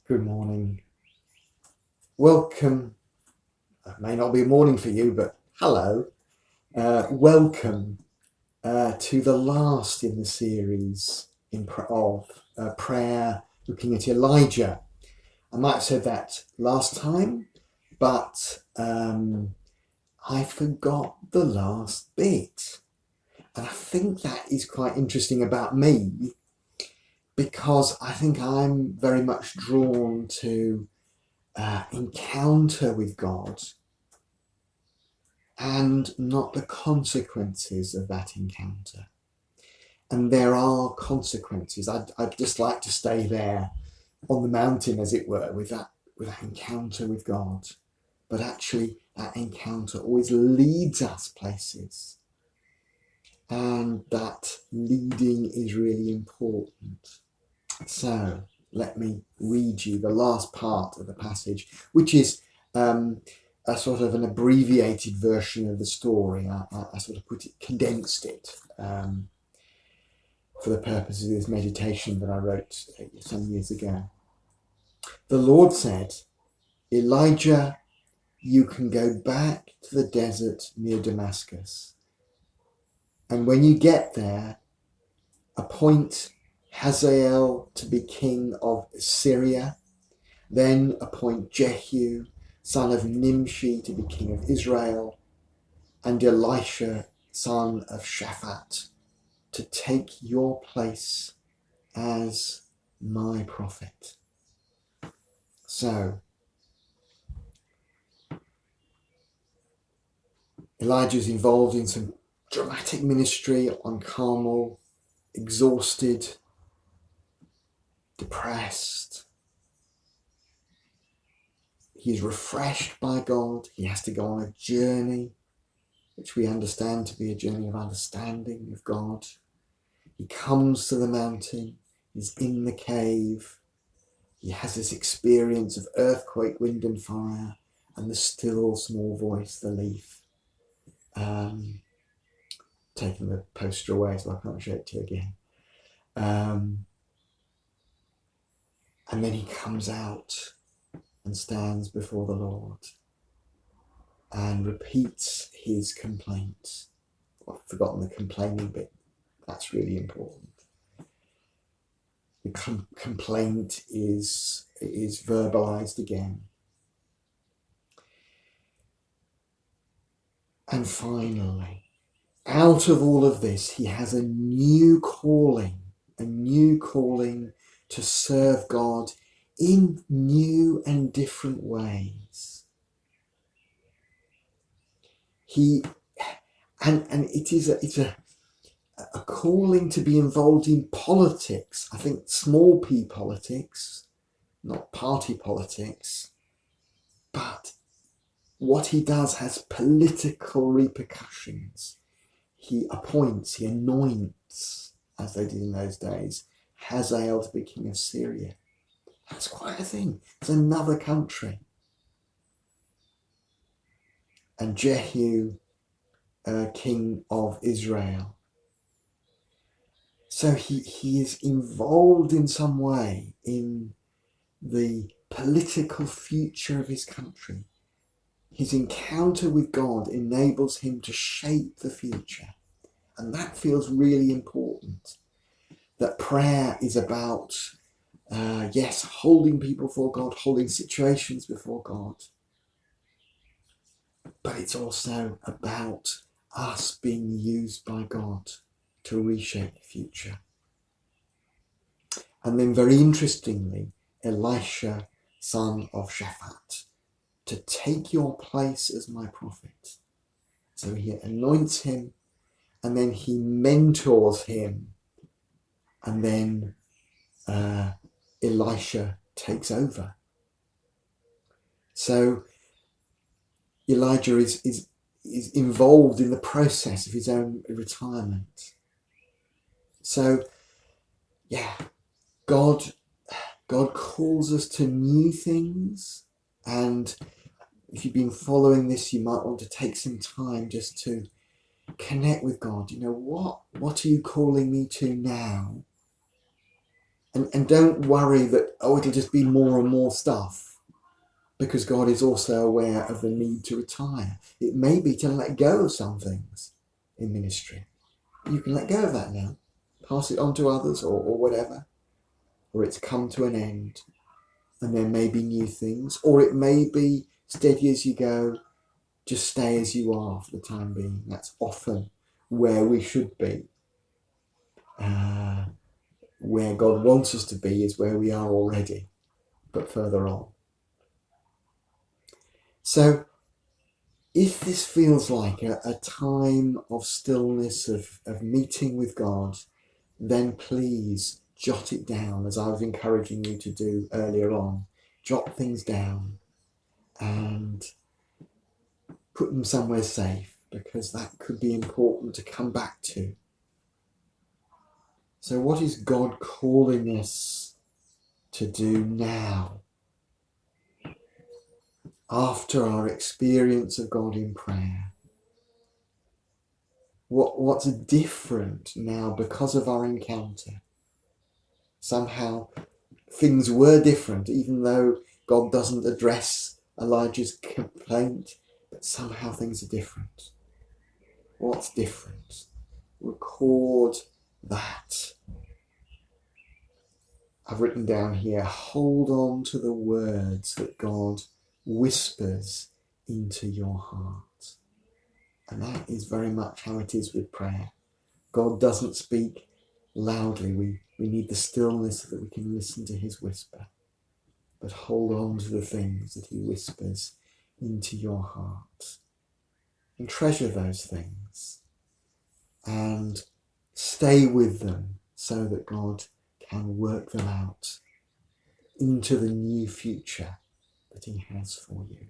Good morning. Welcome. It may not be a morning for you, but hello. Welcome to the last in the series of prayer looking at Elijah. I might have said that last time, but I forgot the last bit. And I think that is quite interesting about me, because I think I'm very much drawn to encounter with God and not the consequences of that encounter. And there are consequences. I'd just like to stay there on the mountain, as it were, with that encounter with God. But actually, that encounter always leads us places. And that leading is really important. So let me read you the last part of the passage, which is a sort of an abbreviated version of the story. I sort of condensed it for the purposes of this meditation that I wrote some years ago. The Lord said, "Elijah, you can go back to the desert near Damascus. And when you get there, appoint Hazael to be king of Syria. Then appoint Jehu, son of Nimshi, to be king of Israel, and Elisha, son of Shaphat, to take your place as my prophet." So, Elijah's involved in some dramatic ministry on Carmel, exhausted, depressed. He's refreshed by God. He has to go on a journey, which we understand to be a journey of understanding of God. He comes to the mountain. He's in the cave. He has this experience of earthquake, wind and fire, and the still small voice, the leaf. Taking the poster away so I can't show it to you again. And then he comes out and stands before the Lord and repeats his complaints. I've forgotten the complaining bit. That's really important. The complaint is verbalized again. And finally, out of all of this, he has a new calling to serve God in new and different ways. It's a calling to be involved in politics. I think small p politics, not party politics, but what he does has political repercussions. He anoints, as they did in those days, Hazael to be king of Syria. That's quite a thing. It's another country. And Jehu, king of Israel. So he is involved in some way in the political future of his country. His encounter with God enables him to shape the future. And that feels really important. That prayer is about, holding people before God, holding situations before God. But it's also about us being used by God to reshape the future. And then very interestingly, Elisha, son of Shaphat, to take your place as my prophet. So he anoints him, and then he mentors him, and then Elisha takes over. So Elijah is involved in the process of his own retirement. So, God calls us to new things, and if you've been following this, you might want to take some time just to connect with God. What are you calling me to now? And don't worry that, it'll just be more and more stuff, because God is also aware of the need to retire. It may be to let go of some things in ministry. You can let go of that now, pass it on to others or whatever, or it's come to an end and there may be new things, or it may be steady as you go, just stay as you are for the time being. That's often where we should be. Where God wants us to be is where we are already, but further on. So if this feels like a time of stillness, of meeting with God, then please jot it down, as I was encouraging you to do earlier on. Jot things down and put them somewhere safe, because that could be important to come back to. So what is God calling us to do now, after our experience of God in prayer? What's different now because of our encounter? Somehow things were different, even though God doesn't address Elijah's complaint, but somehow things are different. What's different? Record that. I've written down here, hold on to the words that God whispers into your heart. And that is very much how it is with prayer. God doesn't speak loudly. We need the stillness so that we can listen to his whisper. But hold on to the things that he whispers into your heart. And treasure those things. And stay with them so that God can work them out into the new future that he has for you.